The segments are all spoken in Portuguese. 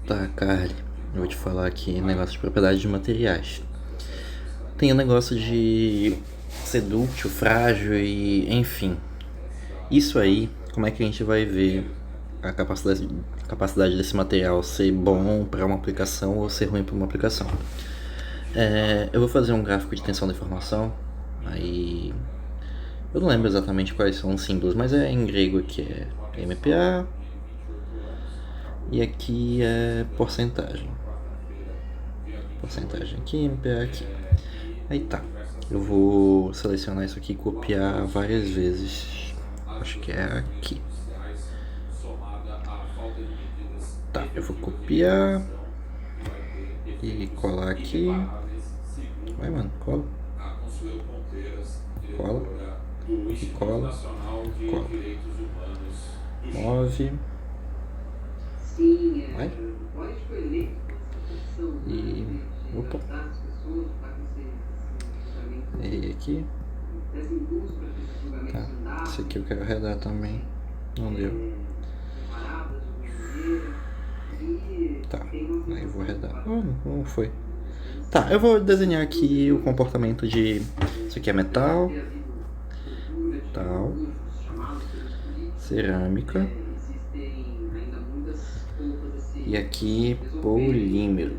Tá, Carly, eu vou te falar aqui negócio de propriedade de materiais. Tem o negócio de ser dúctil, frágil e enfim. Isso aí, como é que a gente vai ver a capacidade desse material ser bom para uma aplicação ou ser ruim para uma aplicação? Eu vou fazer um gráfico de tensão de informação, aí eu não lembro exatamente quais são os símbolos, mas é em grego que é MPa e aqui é porcentagem. Porcentagem aqui, MPa aqui. Aí tá. Eu vou selecionar isso aqui e copiar várias vezes. Acho que é aqui. Tá, eu vou copiar e colar aqui. Vai, mano, cola. Cola. E cola. Cola. Move. Vai. E. Opa. Errei aqui. Tá. Esse aqui eu quero arredar também. Não deu. Tá. Aí eu vou arredar. Não foi. Tá, eu vou desenhar aqui o comportamento de... Isso aqui é metal. Tal. Cerâmica. E aqui polímero.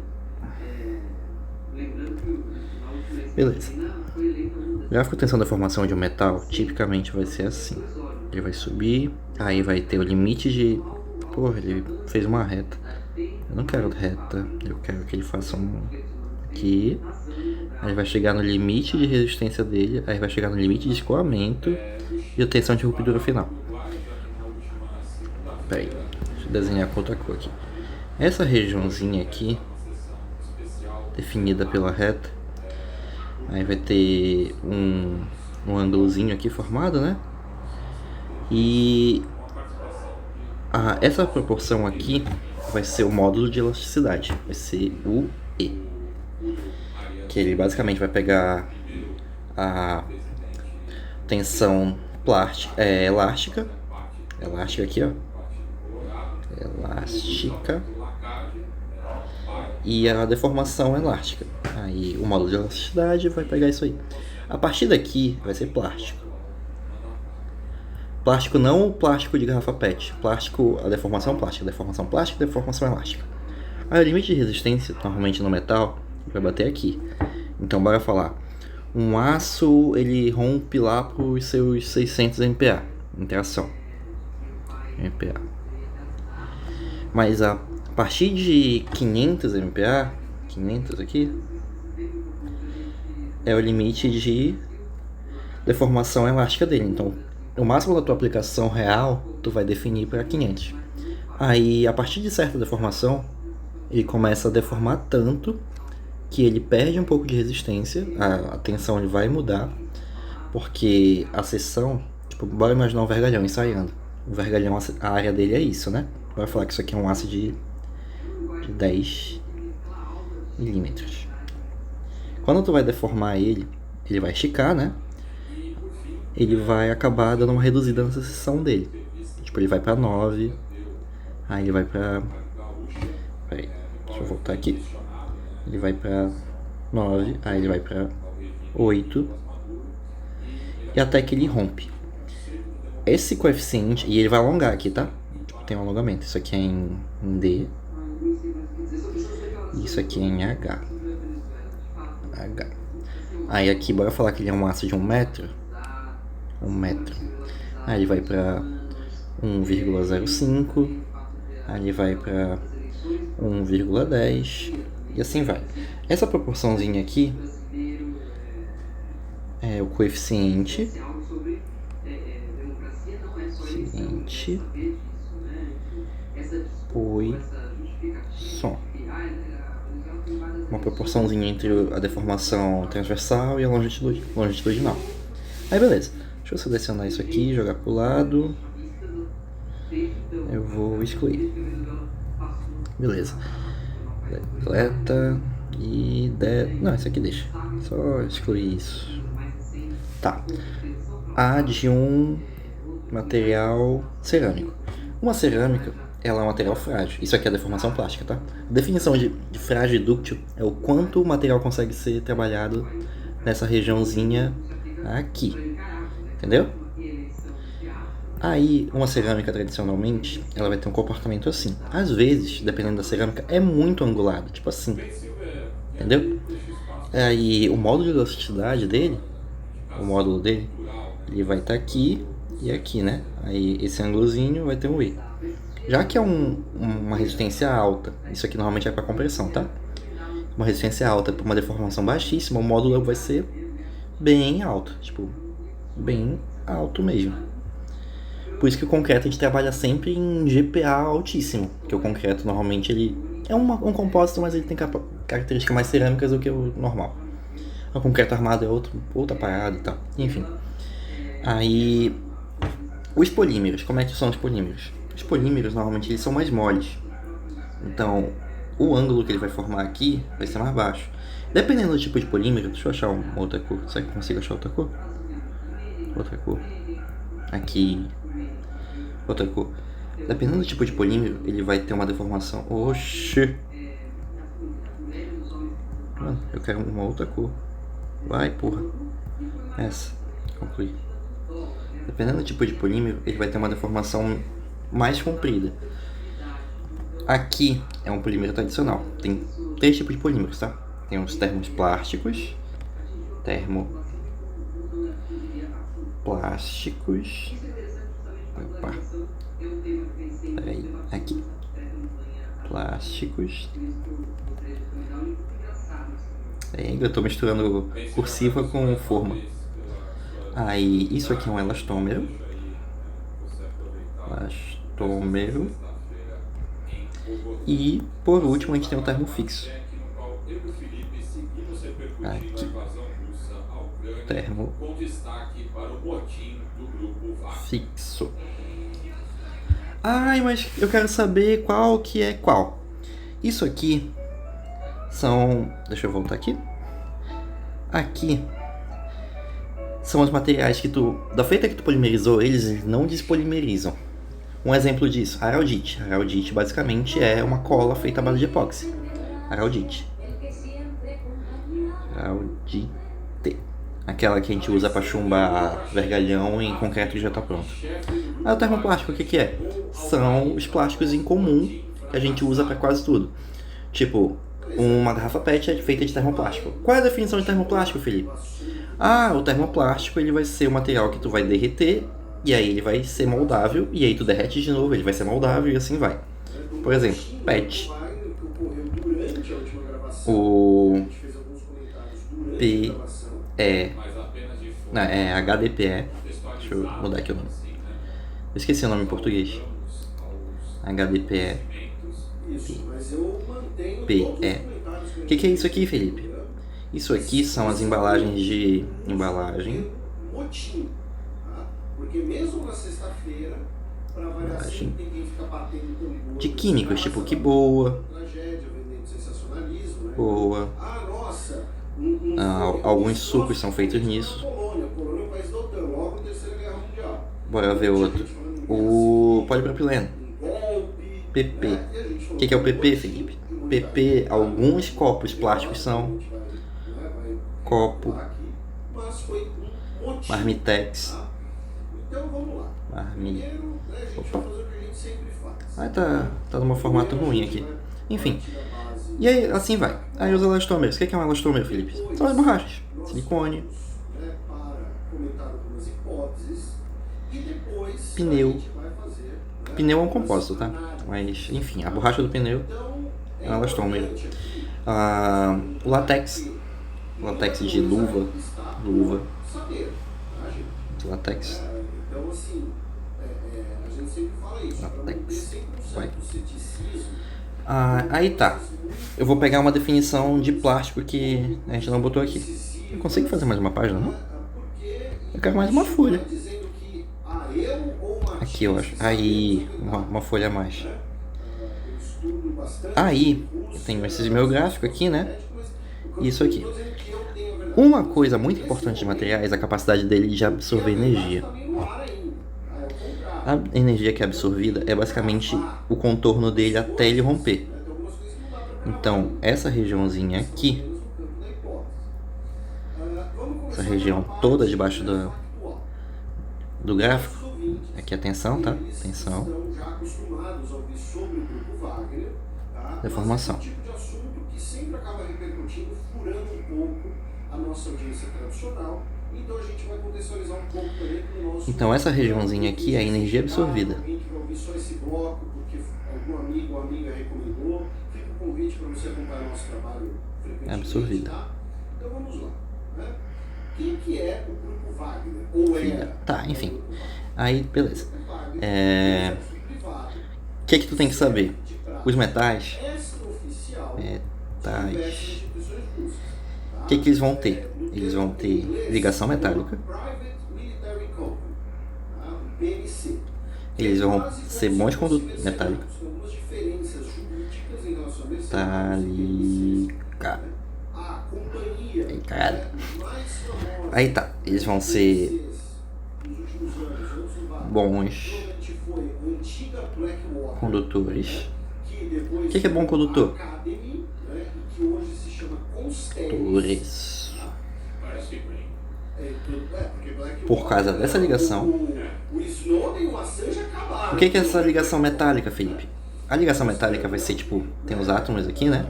Beleza. O gráfico de tensão da formação de um metal tipicamente vai ser assim. Ele vai subir, aí vai ter o limite de... Porra, ele fez uma reta. Eu não quero reta, eu quero que ele faça um... Aqui. Aí vai chegar no limite de resistência dele, aí vai chegar no limite de escoamento e a tensão de ruptura final. Pera aí, deixa eu desenhar com outra cor aqui. Essa regiãozinha aqui, definida pela reta, aí vai ter um ângulozinho aqui formado, né? E essa proporção aqui vai ser o módulo de elasticidade, vai ser o E. Que ele basicamente vai pegar a tensão elástica aqui, ó, elástica, e a deformação elástica. Aí o módulo de elasticidade vai pegar isso aí. A partir daqui vai ser plástico. Plástico não o plástico de garrafa PET. Plástico, a deformação plástica, deformação plástica, deformação elástica. Aí o limite de resistência, normalmente no metal, vai bater aqui. Então bora falar. Um aço, ele rompe lá para os seus 600 MPa. Interação. MPa. Mas a partir de 500 MPa, 500 aqui, é o limite de deformação elástica dele. Então, o máximo da tua aplicação real, tu vai definir para 500. Aí, a partir de certa deformação, ele começa a deformar tanto que ele perde um pouco de resistência, a tensão ele vai mudar, porque a seção, tipo, bora imaginar um vergalhão ensaiando. O vergalhão, a área dele é isso, né? Bora falar que isso aqui é um aço de 10 milímetros. Quando tu vai deformar ele, ele vai esticar, né? Ele vai acabar dando uma reduzida nessa seção dele. Tipo, ele vai pra 9, aí ele vai pra... Peraí, deixa eu voltar aqui. Ele vai pra 9, aí ele vai pra 8, e até que ele rompe. Esse coeficiente, e ele vai alongar aqui, tá? Tipo, tem um alongamento. Isso aqui é em D, e isso aqui é em H. Aí aqui, bora falar que ele é um aço de 1 metro. 1 metro. Aí ele vai pra 1,05, aí ele vai pra 1,10 e assim vai. Essa proporçãozinha aqui é o coeficiente Poisson. Uma proporçãozinha entre a deformação transversal e a longitudinal. Aí beleza. Deixa eu selecionar isso aqui, jogar pro lado. Eu vou excluir. Beleza. Deleta e... Não, isso aqui deixa. Só excluir isso. Tá. A de um material cerâmico. Uma cerâmica, ela é um material frágil. Isso aqui é deformação plástica, tá? A definição de frágil e dúctil é o quanto o material consegue ser trabalhado nessa regiãozinha aqui. Entendeu? Aí, uma cerâmica, tradicionalmente, ela vai ter um comportamento assim. Às vezes, dependendo da cerâmica, é muito angulado, tipo assim. Entendeu? Aí, o módulo de elasticidade dele, ele vai estar aqui e aqui, né? Aí, esse ângulozinho vai ter um E. Já que é uma resistência alta, isso aqui normalmente é para compressão, tá? Uma resistência alta para uma deformação baixíssima, o módulo vai ser bem alto, tipo, bem alto mesmo. Por isso que o concreto a gente trabalha sempre em GPa altíssimo, porque o concreto normalmente ele é um compósito, mas ele tem características mais cerâmicas do que o normal. O concreto armado é outra parada e tal, enfim. Aí, os polímeros, como é que são os polímeros? Os polímeros normalmente eles são mais moles, então o ângulo que ele vai formar aqui vai ser mais baixo. Dependendo do tipo de polímero, deixa eu achar uma outra cor, será que eu consigo achar outra cor? Outra cor, aqui, outra cor. Dependendo do tipo de polímero, ele vai ter uma deformação. Oxi! Mano, eu quero uma outra cor. Vai, porra. Essa. Concluí. Dependendo do tipo de polímero, ele vai ter uma deformação mais comprida. Aqui é um polímero tradicional. Tem 3 tipos de polímeros, tá? Tem os termoplásticos. Opa. Peraí. Aqui. Plásticos. Eu tô misturando cursiva com forma. Aí, isso aqui é um elastômero. E, por último, a gente tem o termo fixo. Aqui. Termo fixo. Ai, mas eu quero saber qual que é qual. Isso aqui são... Deixa eu voltar aqui. Aqui são os materiais que da feita que tu polimerizou, eles não despolimerizam. Um exemplo disso, araldite. Araldite basicamente é uma cola feita à base de epóxi. Araldite. Aquela que a gente usa para chumbar vergalhão em concreto que já está pronto. Aí o termoplástico, o que é? São os plásticos em comum que a gente usa para quase tudo. Tipo, uma garrafa PET é feita de termoplástico. Qual é a definição de termoplástico, Felipe? O termoplástico ele vai ser o material que tu vai derreter e aí ele vai ser moldável e aí tu derrete de novo, ele vai ser moldável e assim vai. Por exemplo, PET. O PE é HDPE. Deixa eu mudar aqui o nome. Eu esqueci o nome em português. HDPE. PE. O que é isso aqui, Felipe? Isso aqui são as embalagens de... Embalagem. De químicos, tipo que boa. Alguns sucos são feitos nisso. Bora ver outro. O polipropileno. PP. O que é o PP, Felipe? PP, alguns copos plásticos são. Copo. Marmitex. Opa. Tá num formato ruim aqui. Enfim. E aí, assim vai. Aí os elastômeros. O que é um elastômero, Felipe? São as borrachas. Silicone. Pneu. Pneu é um compósito, tá? Mas, enfim, a borracha do pneu é um elastômero. O látex. Látex de luva. Látex. Vai. Aí tá. Eu vou pegar uma definição de plástico que a gente não botou aqui. Eu consigo fazer mais uma página, não? Eu quero mais uma folha. Aqui, eu acho. Aí, uma folha a mais. Aí, eu tenho esse meu gráfico aqui, né? E isso aqui. Uma coisa muito importante de materiais é a capacidade dele de absorver energia. A energia que é absorvida é basicamente o contorno dele até ele romper. Então, essa regiãozinha aqui, essa região toda debaixo do gráfico, aqui é a tensão, tá? Tensão, deformação. Então essa regiãozinha aqui é a energia absorvida. É absorvida. Então vamos lá. Quem que é o grupo Wagner? Ou é? Tá, enfim. Aí, beleza. O que tu tem que saber? Os metais. Metais. O que eles vão ter? Eles vão ter ligação metálica. Eles vão ser bons condutores metálicos. Aí tá. Eles vão ser bons condutores. O que é bom condutor? Condutores. Por causa dessa ligação. O que é essa ligação metálica, Felipe? A ligação metálica vai ser tipo, tem os átomos aqui, né?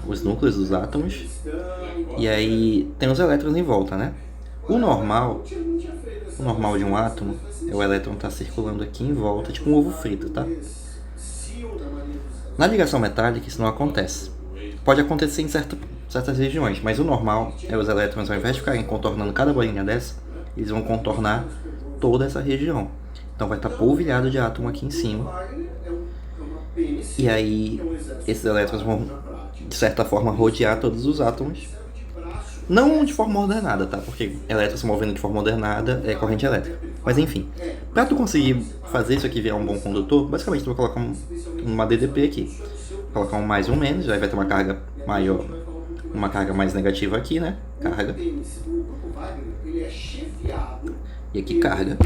Os núcleos dos átomos. E aí tem os elétrons em volta, né? O normal de um átomo é o elétron estar circulando aqui em volta, tipo um ovo frito, tá? Na ligação metálica isso não acontece. Pode acontecer em certas regiões, mas o normal é os elétrons, ao invés de ficarem contornando cada bolinha dessa, eles vão contornar toda essa região. Então vai estar polvilhado de átomo aqui em cima. E aí esses elétrons vão, de certa forma, rodear todos os átomos. Não de forma ordenada, tá? Porque elétrons se movendo de forma ordenada é corrente elétrica. Mas enfim, para tu conseguir fazer isso aqui virar um bom condutor, basicamente tu vai colocar uma DDP aqui. Colocar um mais ou um menos, aí vai ter uma carga maior, uma carga mais negativa aqui, né? Carga. E aqui carga.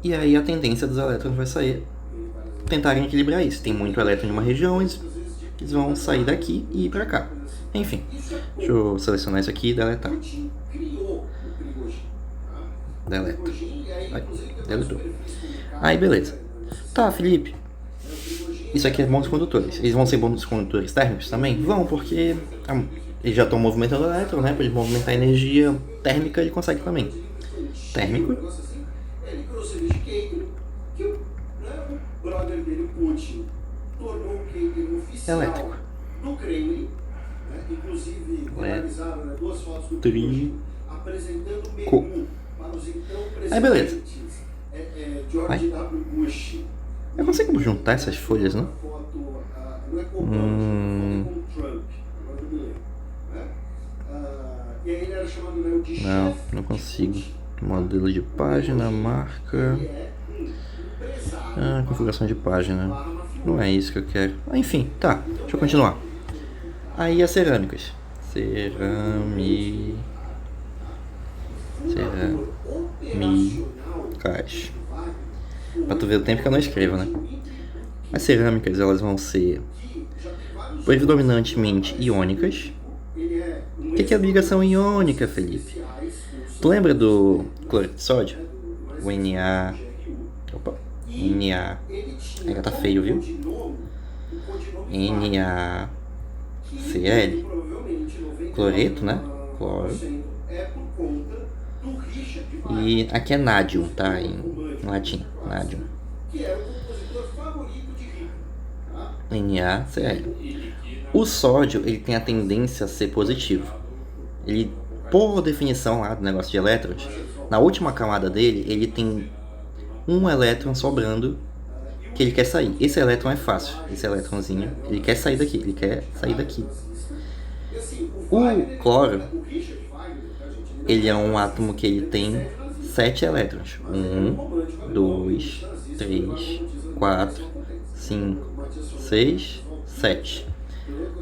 E aí a tendência dos elétrons vai sair, tentarem equilibrar isso. Tem muito elétron em uma região, eles vão sair daqui e ir pra cá. Enfim, deixa eu selecionar isso aqui e deletar. Deleta. Aí, deletou. Aí, beleza. Tá, Felipe. Isso aqui é bons condutores. Eles vão ser bons condutores térmicos também? Vão, porque eles já estão movimentando o elétron, né? Para ele movimentar a energia térmica, ele consegue também. Térmico. Elétrico. Elétrico. Aí, beleza. Vai. Eu consigo juntar essas folhas, não? Não consigo. Modelo de página, marca. Configuração de página. Não é isso que eu quero. Enfim, tá. Deixa eu continuar. Aí as cerâmicas. Cerâmicas. Pra tu ver o tempo que eu não escrevo, né? As cerâmicas, elas vão ser predominantemente iônicas. O que é a ligação iônica, Felipe? Tu lembra do cloreto de sódio? O Na... Na... Ainda tá feio, viu? NaCl. Cloreto, né? Cloro. E aqui é nádium, tá? Em latim, nádium. NaCl. O sódio, ele tem a tendência a ser positivo. Ele, por definição lá do negócio de elétrons, na última camada dele, ele tem um elétron sobrando que ele quer sair. Esse elétron é fácil. Esse elétronzinho, ele quer sair daqui. Ele quer sair daqui. O cloro, ele é um átomo que ele tem 7 elétrons. 1, 2, 3, 4, 5, 6, 7.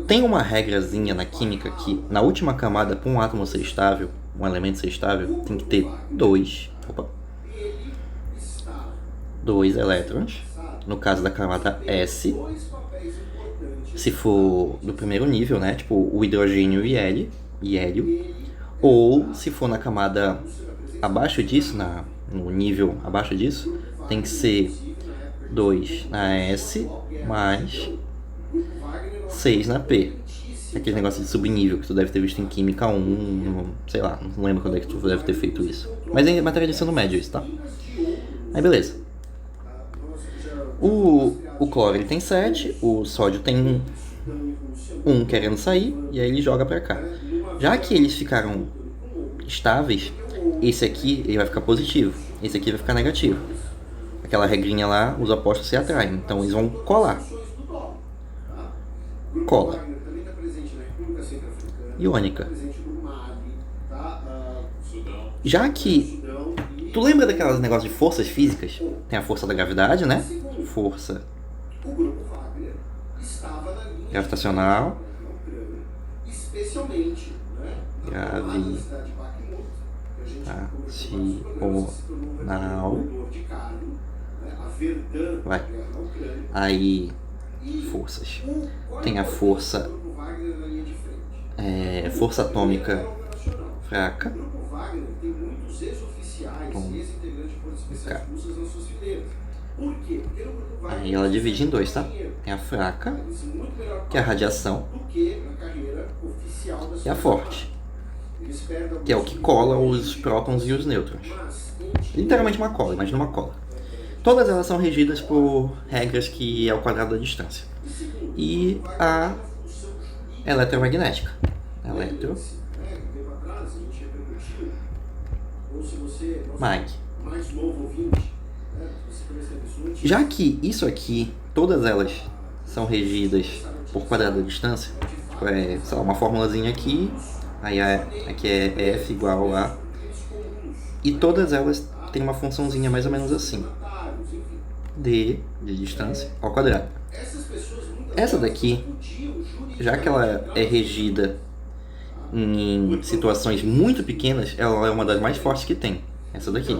Tem uma regrazinha na química que na última camada, para um átomo ser estável, um elemento ser estável, tem que ter 2. 2 elétrons, no caso da camada S. Se for do primeiro nível, né, tipo o hidrogênio e hélio, ou se for na camada abaixo disso, no nível abaixo disso, tem que ser 2 na S mais 6 na P. Aquele negócio de subnível que tu deve ter visto em Química 1, sei lá, não lembro quando é que tu deve ter feito isso. Mas é matéria de ensino médio isso, tá? Aí beleza. O cloro ele tem 7, o sódio tem 1 querendo sair, e aí ele joga pra cá. Já que eles ficaram estáveis, esse aqui ele vai ficar positivo, esse aqui vai ficar negativo. Aquela regrinha lá, os opostos se atraem, então eles vão colar. Cola. Iônica. Já que... Tu lembra daquelas negócios de forças físicas? Tem a força da gravidade, né? Força gravitacional. Gravitacional. Vai. Aí, forças. Tem a força... força atômica fraca. Aí ela divide em 2, tá? Tem a fraca, que é a radiação, e a forte, que é o que cola os prótons e os nêutrons. Literalmente uma cola, imagina uma cola. Todas elas são regidas por regras que é o quadrado da distância. E a eletromagnética. Mag. Já que isso aqui, todas elas são regidas por quadrado da distância, tipo, sei lá, uma formulazinha aqui, aí aqui é F igual a... E todas elas têm uma funçãozinha mais ou menos assim. D de distância ao quadrado. Essa daqui, já que ela é regida em situações muito pequenas, ela é uma das mais fortes que tem. Essa daqui.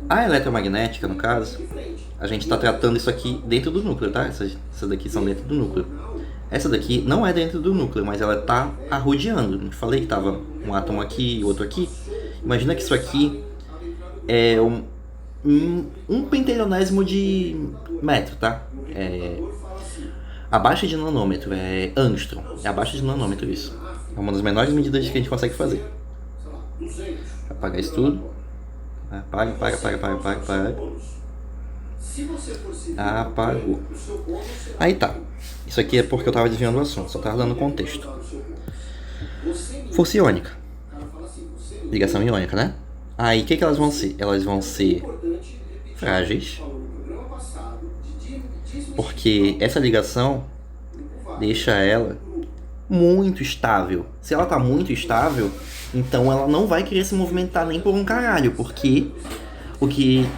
A eletromagnética, no caso, a gente está tratando isso aqui dentro do núcleo, tá? Essas daqui são dentro do núcleo. Essa daqui não é dentro do núcleo, mas ela está arrodeando. Eu falei que estava um átomo aqui e outro aqui. Imagina que isso aqui é um pentilionésimo de metro, tá? Abaixo de nanômetro, é angstrom. É abaixo de nanômetro isso. É uma das menores medidas que a gente consegue fazer. Vou apagar isso tudo. Apaga. Apagou. Aí tá. Isso aqui é porque eu tava desviando o assunto, só tava dando contexto. Força iônica. Ligação iônica, né? Aí o que elas vão ser? Elas vão ser frágeis. Porque essa ligação deixa ela muito estável. Se ela tá muito estável, então ela não vai querer se movimentar nem por um caralho, porque o que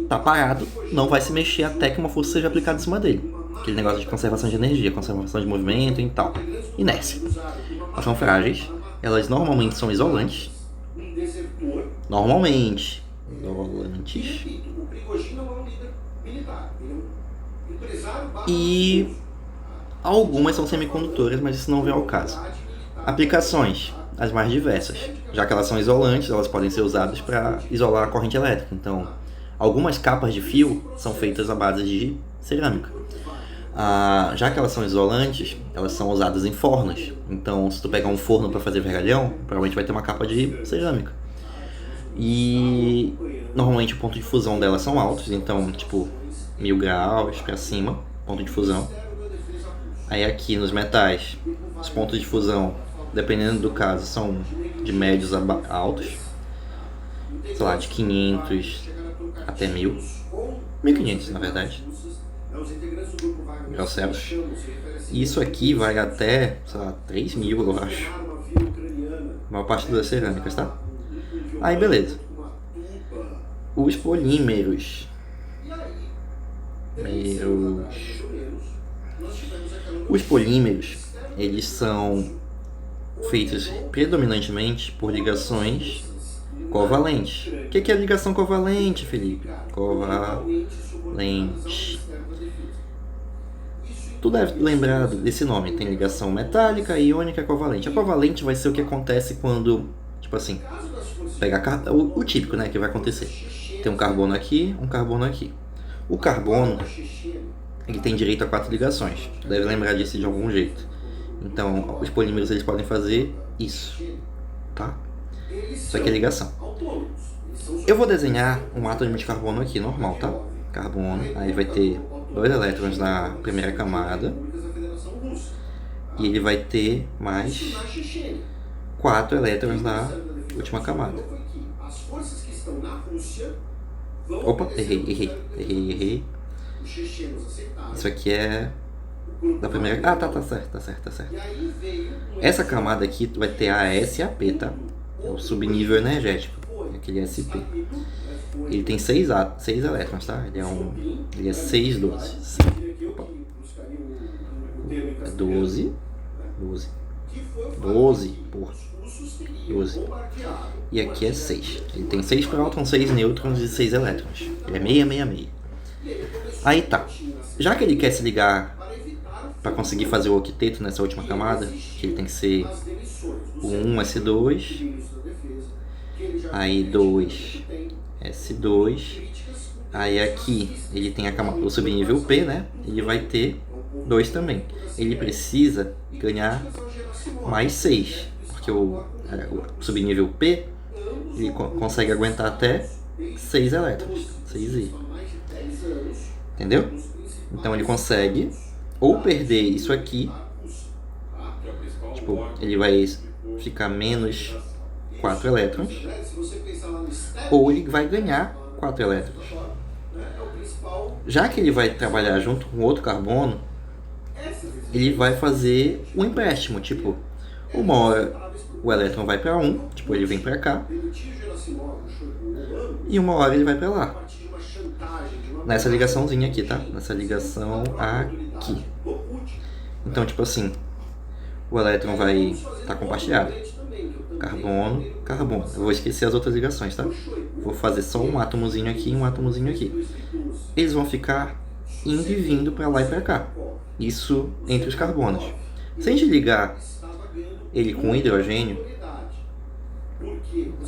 tá parado não vai se mexer até que uma força seja aplicada em cima dele. Aquele negócio de conservação de energia, conservação de movimento e tal. Inércia. Elas são frágeis, elas normalmente são isolantes. Normalmente. Isolantes. E algumas são semicondutoras, mas isso não vem ao caso. Aplicações, as mais diversas. Já que elas são isolantes, elas podem ser usadas para isolar a corrente elétrica. Então, algumas capas de fio são feitas à base de cerâmica. Já que elas são isolantes, elas são usadas em fornos. Então, se tu pegar um forno para fazer vergalhão, provavelmente vai ter uma capa de cerâmica. E normalmente o ponto de fusão delas são altos, então tipo 1000 graus para cima, ponto de fusão. Aí aqui nos metais, os pontos de fusão, dependendo do caso, são de médios a altos. Sei lá, de 500 até 1000. 1500 na verdade. Graus Celsius. E isso aqui vai até, sei lá, 3000 eu acho. A maior parte das cerâmicas, tá? Aí beleza. Os polímeros. Os polímeros, eles são feitos predominantemente por ligações Covalente. O que é ligação covalente, Felipe? Covalente. Tu deve lembrar desse nome. Tem ligação metálica, iônica e covalente. A covalente vai ser o que acontece quando, tipo assim, pegar o típico, né, que vai acontecer. Tem um carbono aqui, um carbono aqui. O carbono, ele tem direito a 4 ligações. Tu deve lembrar disso de algum jeito. Então, os polímeros eles podem fazer isso, tá? Isso aqui é ligação. Eu vou desenhar um átomo de carbono aqui, normal, tá? Carbono, aí vai ter 2 elétrons na primeira camada. E ele vai ter mais 4 elétrons na última camada. Opa, errei. Isso aqui é da primeira... Ah, tá certo. Essa camada aqui vai ter a S e a P, tá? É o subnível energético, aquele SP. Ele tem 6 elétrons, tá? Ele é 6,12. É 12, porra. 12. E aqui é 6. Ele tem 6 prótons, 6 nêutrons e 6 elétrons. Ele é 666. Aí tá. Já que ele quer se ligar para conseguir fazer o octeto nessa última camada, que ele tem que ser o 1s2, aí 2s2, aí aqui ele tem o subnível P, né? Ele vai ter 2 também. Ele precisa ganhar mais 6, porque o subnível P ele consegue aguentar até 6 elétrons, 6i. Entendeu? Então ele consegue ou perder isso aqui, tipo, ele vai ficar menos 4 elétrons, ou ele vai ganhar 4 elétrons. Já que ele vai trabalhar junto com outro carbono, ele vai fazer um empréstimo, tipo, uma hora o elétron vai para 1, tipo, ele vem para cá, e uma hora ele vai para lá. Nessa ligaçãozinha aqui, tá? Nessa ligação aqui. Então, tipo assim, o elétron vai estar compartilhado. Carbono, carbono. Eu vou esquecer as outras ligações, tá? Vou fazer só um átomozinho aqui e um átomozinho aqui. Eles vão ficar indo e vindo para lá e para cá. Isso entre os carbonos. Se a gente ligar ele com hidrogênio,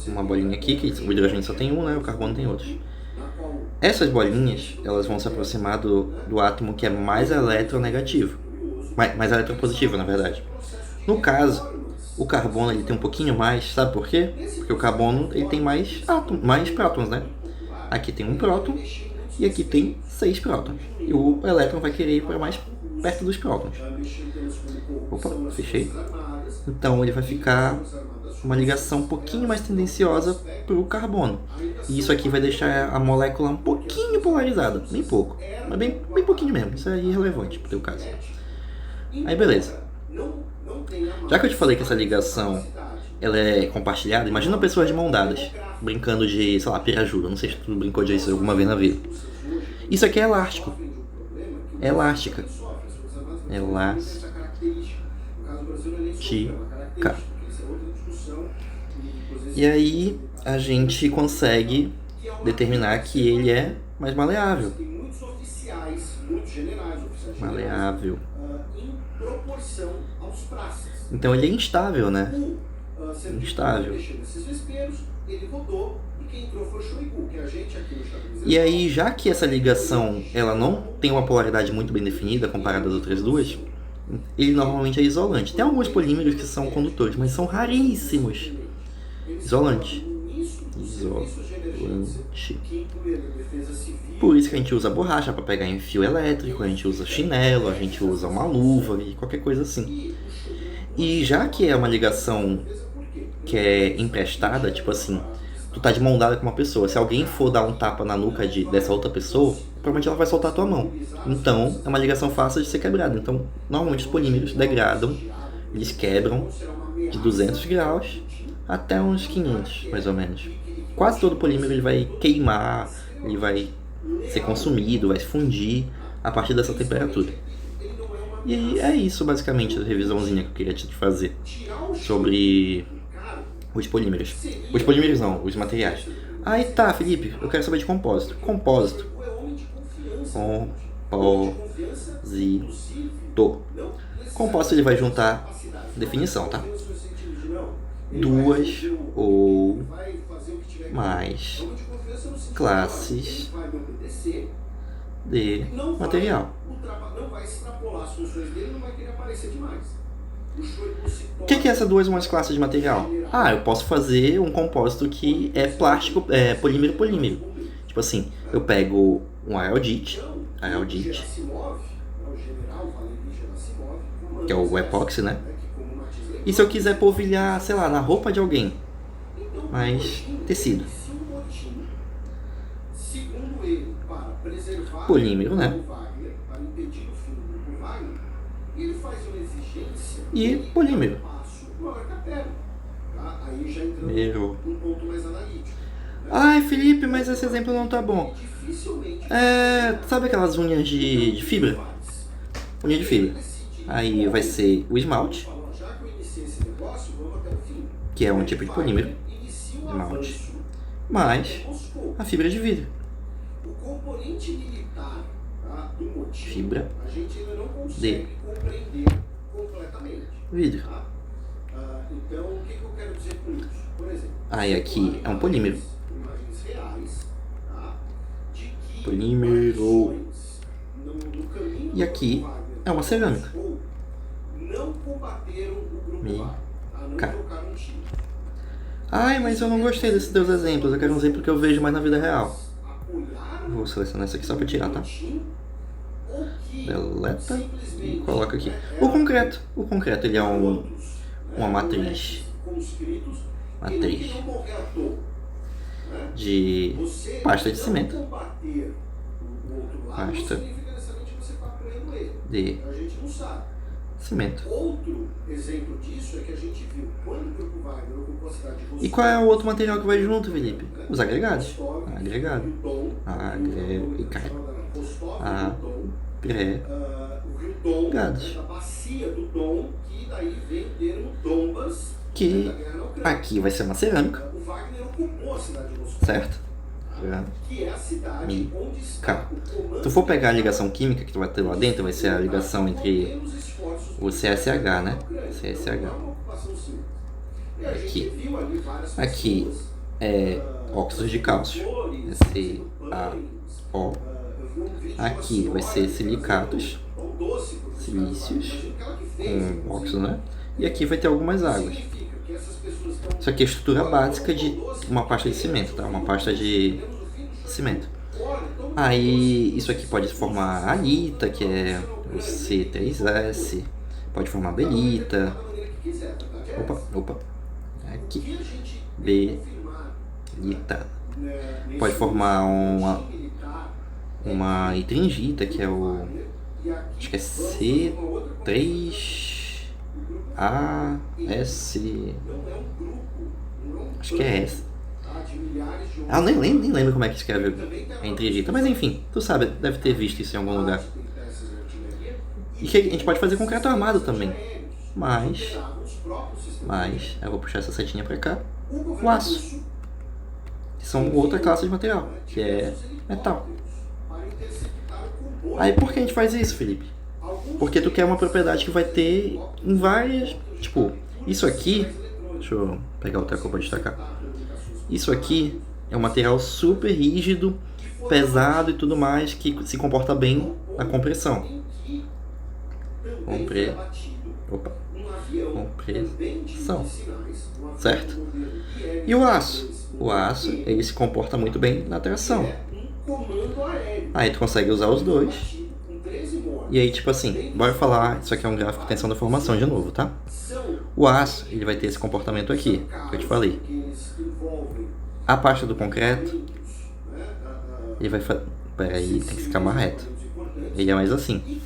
uma bolinha aqui, que o hidrogênio só tem um, né? O carbono tem outros. Essas bolinhas, elas vão se aproximar do átomo que é mais eletronegativo. Mais eletropositivo, na verdade. No caso, o carbono ele tem um pouquinho mais, sabe por quê? Porque o carbono ele tem mais prótons, né? Aqui tem um próton e aqui tem 6 prótons. E o elétron vai querer ir para mais perto dos prótons. Opa, fechei. Então ele vai ficar uma ligação um pouquinho mais tendenciosa para o carbono. E isso aqui vai deixar a molécula um pouquinho polarizada, bem pouco, mas bem pouquinho mesmo, isso é irrelevante para o teu caso. Aí beleza. Já que eu te falei que essa ligação ela é compartilhada, imagina pessoas de mão dadas, brincando de, sei lá, pirajura, não sei se tu brincou disso alguma vez na vida. Isso aqui é elástico. É elástica. Elástica. E aí a gente consegue determinar que ele é mais maleável. Maleável. Então ele é instável, né? Instável. E aí, já que essa ligação ela não tem uma polaridade muito bem definida comparada às outras duas, ele normalmente é isolante. Tem alguns polímeros que são condutores, mas são raríssimos. Isolante. Por isso que a gente usa borracha para pegar em fio elétrico, a gente usa chinelo, a gente usa uma luva e qualquer coisa assim. E já que é uma ligação que é emprestada, tipo assim, tu tá de mão dada com uma pessoa, se alguém for dar um tapa na nuca dessa outra pessoa, provavelmente ela vai soltar a tua mão. Então, é uma ligação fácil de ser quebrada. Então, normalmente os polímeros degradam, eles quebram de 200 graus até uns 500, mais ou menos. Quase todo polímero ele vai queimar, ele vai ser consumido, vai se fundir a partir dessa temperatura. E é isso basicamente a revisãozinha que eu queria te fazer sobre Os polímeros. Os polímeros não, os materiais. Aí tá, Felipe, eu quero saber de compósito. Compósito. Compositor. Compósito ele vai juntar definição, tá? Duas ou mais classes de material. O que é essas duas ou mais classes de material? Ah, eu posso fazer um compósito que é plástico, polímero. Tipo assim, eu pego um aerodite, que é o epóxi, né? E se eu quiser polvilhar, sei lá, na roupa de alguém, mas tecido. Polímero, né? E polímero. Ai, Felipe, mas esse exemplo não tá bom. Sabe aquelas unhas de fibra? Unha de fibra. Aí vai ser o esmalte, que é um tipo de polímero, esmalte, mais a fibra de vidro. Fibra de vidro. Aí aqui é um polímero. Polímero. E aqui é uma cerâmica. Ai, mas eu não gostei desses teus exemplos. Eu quero um exemplo que eu vejo mais na vida real. Vou selecionar isso aqui só pra tirar, tá? Deleta e coloca aqui. O concreto. O concreto ele é uma matriz de pasta de cimento. Pasta de cimento. Outro exemplo disso é que a gente viu quando o grupo Wagner ocupou a cidade de Rostock. E qual é o outro material que vai junto, Felipe? Os agregados. Agregado. Agregados. Que aqui vai ser uma cerâmica. Certo? Cerâmica. Se tu for pegar a ligação química que tu vai ter lá dentro, vai ser a ligação entre o CSH, né? CSH. Aqui é óxido de cálcio. CaO. Aqui vai ser silicatos, silícios, com óxido, né? E aqui vai ter algumas águas. Isso aqui é a estrutura básica de uma pasta de cimento, tá? Uma pasta de cimento. Aí, isso aqui pode formar halita, que é o C3S. Pode formar belita. Opa. Aqui. Belita. Pode formar uma itringita, que é o... acho que é C3AS. Acho que é S. Eu nem lembro como é que escreve a itringita, mas enfim, tu sabe, deve ter visto isso em algum lugar. E que a gente pode fazer concreto armado também. Mas eu vou puxar essa setinha pra cá. O aço. Que são outra classe de material, que é metal. Aí por que a gente faz isso, Felipe? Porque tu quer uma propriedade que vai ter em várias... Tipo, isso aqui... Deixa eu pegar outra cor pra destacar. Isso aqui é um material super rígido, pesado e tudo mais, que se comporta bem na compressão. Compressão. Certo? E o aço? O aço, ele se comporta muito bem na tração. Aí tu consegue usar os dois. E aí, tipo assim, bora falar, isso aqui é um gráfico de tensão da formação de novo, tá? O aço, ele vai ter esse comportamento aqui, que eu te falei. A pasta do concreto, ele vai fazer... Peraí, tem que ficar mais reto. Ele é mais assim.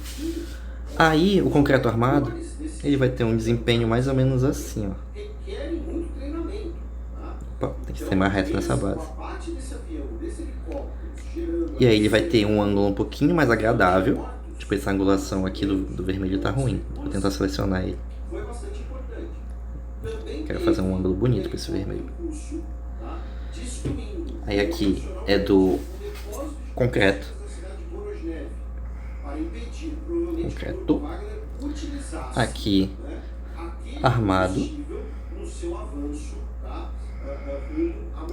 Aí, o concreto armado, ele vai ter um desempenho mais ou menos assim, ó. Opa, tem que ser mais reto nessa base. E aí ele vai ter um ângulo um pouquinho mais agradável. Tipo, essa angulação aqui do vermelho tá ruim. Vou tentar selecionar ele. Quero fazer um ângulo bonito para esse vermelho. Aí aqui é do concreto. Concreto. Aqui, armado.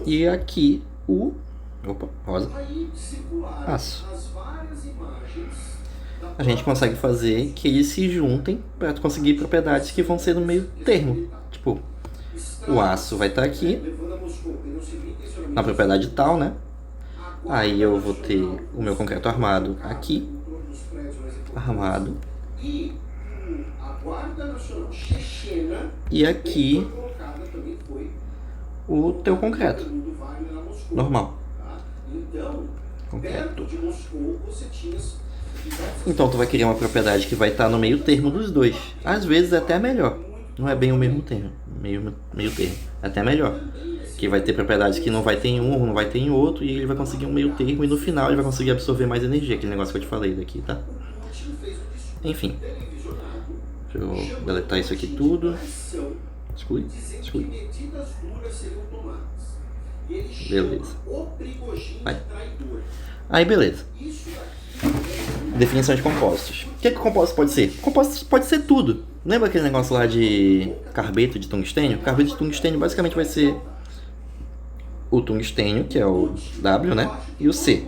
E aqui o... Opa, rosa. Aço. A gente consegue fazer que eles se juntem para conseguir propriedades que vão ser no meio termo. Tipo, o aço vai estar aqui, na propriedade tal, né? Aí eu vou ter o meu concreto armado aqui. Armado. E aqui o teu concreto normal. Concreto. Então tu vai criar uma propriedade que vai estar no meio termo dos dois. Às vezes é até melhor. Não é bem o mesmo termo. Meio termo. É até melhor. Que vai ter propriedades que não vai ter em um, não vai ter em outro, e ele vai conseguir um meio termo, e no final ele vai conseguir absorver mais energia, aquele negócio que eu te falei daqui, tá? Enfim. Deixa eu deletar isso aqui tudo. Exclui. Beleza. Vai. Aí, beleza. Definição de compostos. O que composto pode ser? Composto pode ser tudo. Lembra aquele negócio lá de carbeto de tungstênio? Carbeto de tungstênio basicamente vai ser o tungstênio, que é o W, né? E o C.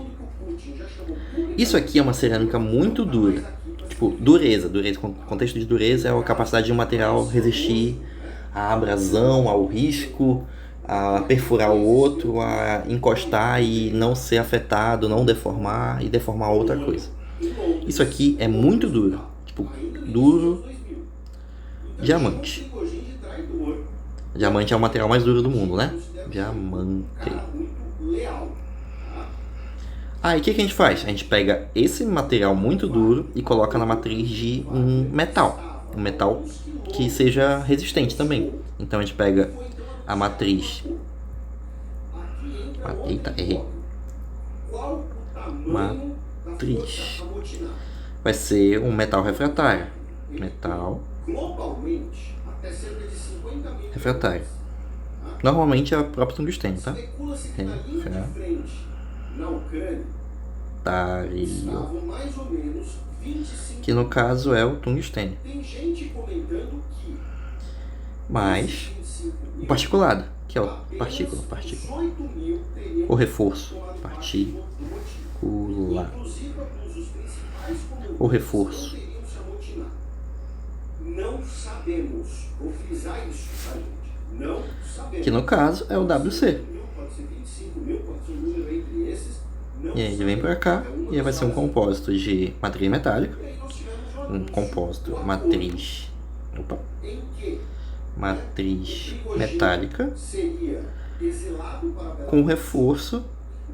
Isso aqui é uma cerâmica muito dura. Tipo, dureza. O contexto de dureza é a capacidade de um material resistir à abrasão, ao risco, a perfurar o outro, a encostar e não ser afetado, não deformar e deformar outra coisa. Isso aqui é muito duro. Tipo, duro. Diamante. Diamante é o material mais duro do mundo, né? Diamante. Aí o que a gente faz? A gente pega esse material muito duro e coloca na matriz de um metal. Um metal que seja resistente também. Então a gente pega a matriz. Eita, errei. Matriz. Vai ser um metal refratário. Metal refratário. Normalmente é o próprio tungstênio, tá? Refratário. Que no caso é o tungstênio. Mas o particulado, que é o partícula. O reforço. Partícula. O reforço. Que no caso é o WC. E aí ele vem pra cá e aí vai ser um compósito de matriz metálica. Um compósito matriz. Opa. Matriz metálica com reforço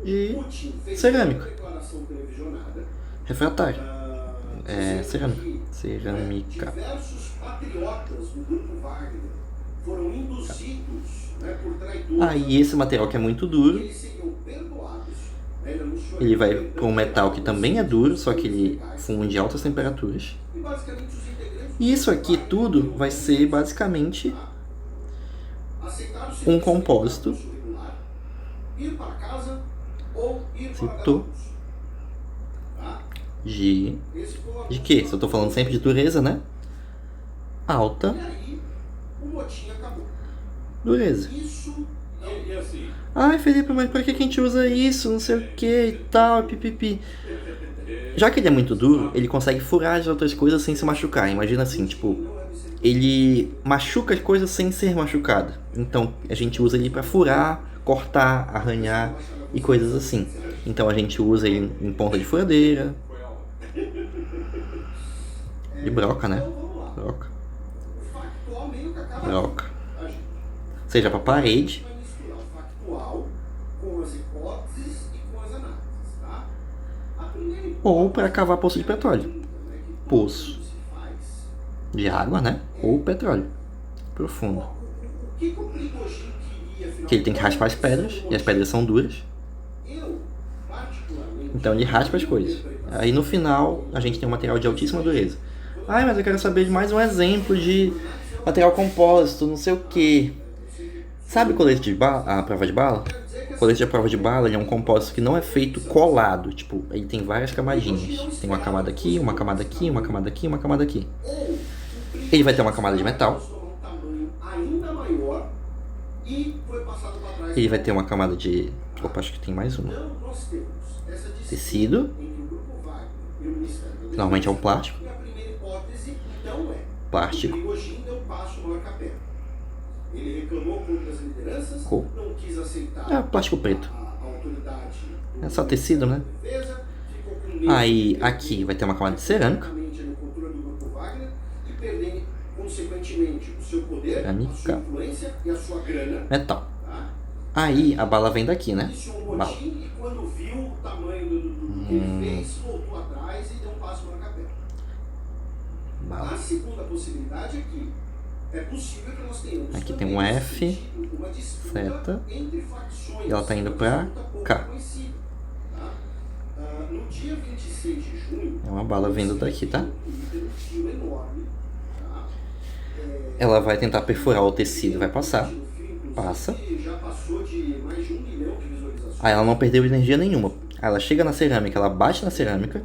de cerâmica. Refratário. Cerâmica. Aí esse material que é muito duro, ele vai para um metal que também é duro, só que ele funde em altas temperaturas. E isso aqui tudo vai ser basicamente um compósito. Citou. De quê? Se eu tô falando sempre de dureza, né? Alta dureza. Ai, Felipe, mas por que a gente usa isso? Não sei o que e tal, pipipi. Já que ele é muito duro, ele consegue furar as outras coisas sem se machucar. Imagina assim, tipo, ele machuca as coisas sem ser machucado. Então a gente usa ele para furar, cortar, arranhar e coisas assim. Então a gente usa ele em ponta de furadeira. De broca, né? Broca. Seja para parede. Ou para cavar poço de petróleo. Poço de água, né? Ou petróleo profundo. Que ele tem que raspar as pedras, e as pedras são duras. Então ele raspa as coisas. Aí no final a gente tem um material de altíssima dureza. Ai, mas eu quero saber de mais um exemplo de material compósito, não sei o que. Sabe o colete de bala, a prova de bala? O colete de prova de bala ele é um compósito que não é feito colado. Tipo, ele tem várias camadinhas. Tem uma camada aqui, uma camada aqui, uma camada aqui, uma camada aqui. Ele vai ter uma camada de metal. Ele vai ter uma camada de... Opa, acho que tem mais uma. Tecido. Normalmente é um plástico. Plástico. Cor. É plástico preto. É só tecido, né? Aí aqui vai ter uma camada de cerâmica. Cerâmica. Metal. Aí a bala vem daqui, né? Bala. Bala. Aqui tem um F, seta, e ela tá indo pra cá. É uma bala vindo daqui, tá? Ela vai tentar perfurar o tecido, vai passar. Passa. Aí ela não perdeu energia nenhuma. Aí ela chega na cerâmica, ela bate na cerâmica.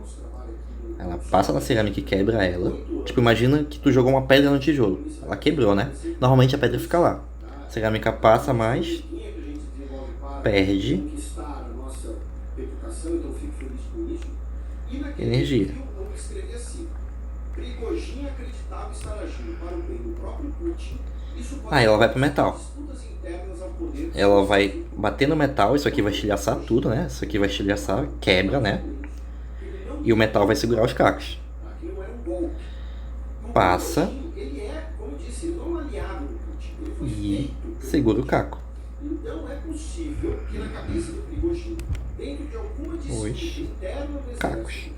Ela passa na cerâmica e quebra ela. Tipo, imagina que tu jogou uma pedra no tijolo. Ela quebrou, né? Normalmente a pedra fica lá. A cerâmica passa mais. Perde. Energia. Aí ela vai pro metal. Ela vai bater no metal. Isso aqui vai estilhaçar tudo, né? Isso aqui vai estilhaçar, quebra, né? E o metal vai segurar os cacos. Passa. E segura o caco. Os cacos.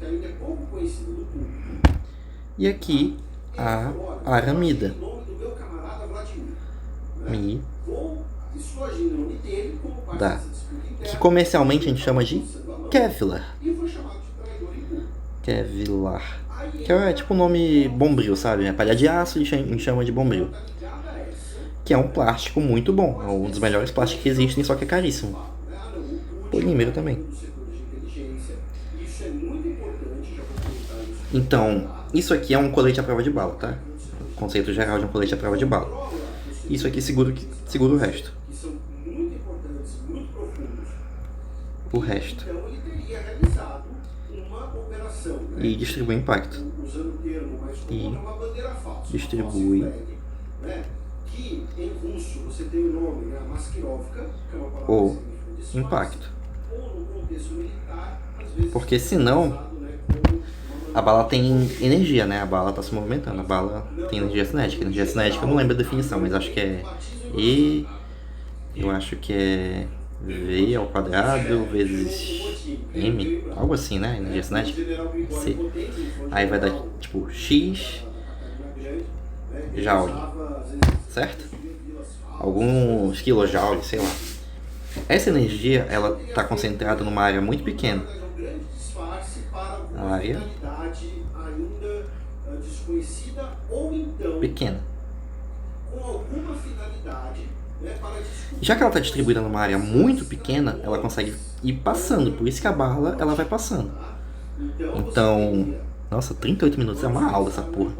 E aqui a aramida. Que comercialmente a gente chama de Kevlar. Kevlar. Que é tipo o nome Bombril, sabe? É palha de aço e a gente chama de Bombril. Que é um plástico muito bom. É um dos melhores plásticos que existem, só que é caríssimo. Polímero também. Então, isso aqui é um colete à prova de bala, tá? O conceito geral de um colete à prova de bala. Isso aqui segura o resto. O resto. E distribui impacto. E distribui o impacto. Porque senão a bala tem energia, né? A bala tá se movimentando. A bala tem energia cinética. Energia cinética eu não lembro a definição, mas acho que é E. Eu acho que é V ao quadrado vezes M, algo assim, né? Energia cinética. C. Aí vai dar tipo X joule, certo? Alguns quilojoules, sei lá. Essa energia, ela tá concentrada numa área muito pequena. A área pequena. Já que ela está distribuída numa área muito pequena, ela consegue ir passando. Por isso que a bala, ela vai passando. Então, nossa, 38 minutos é uma aula essa porra.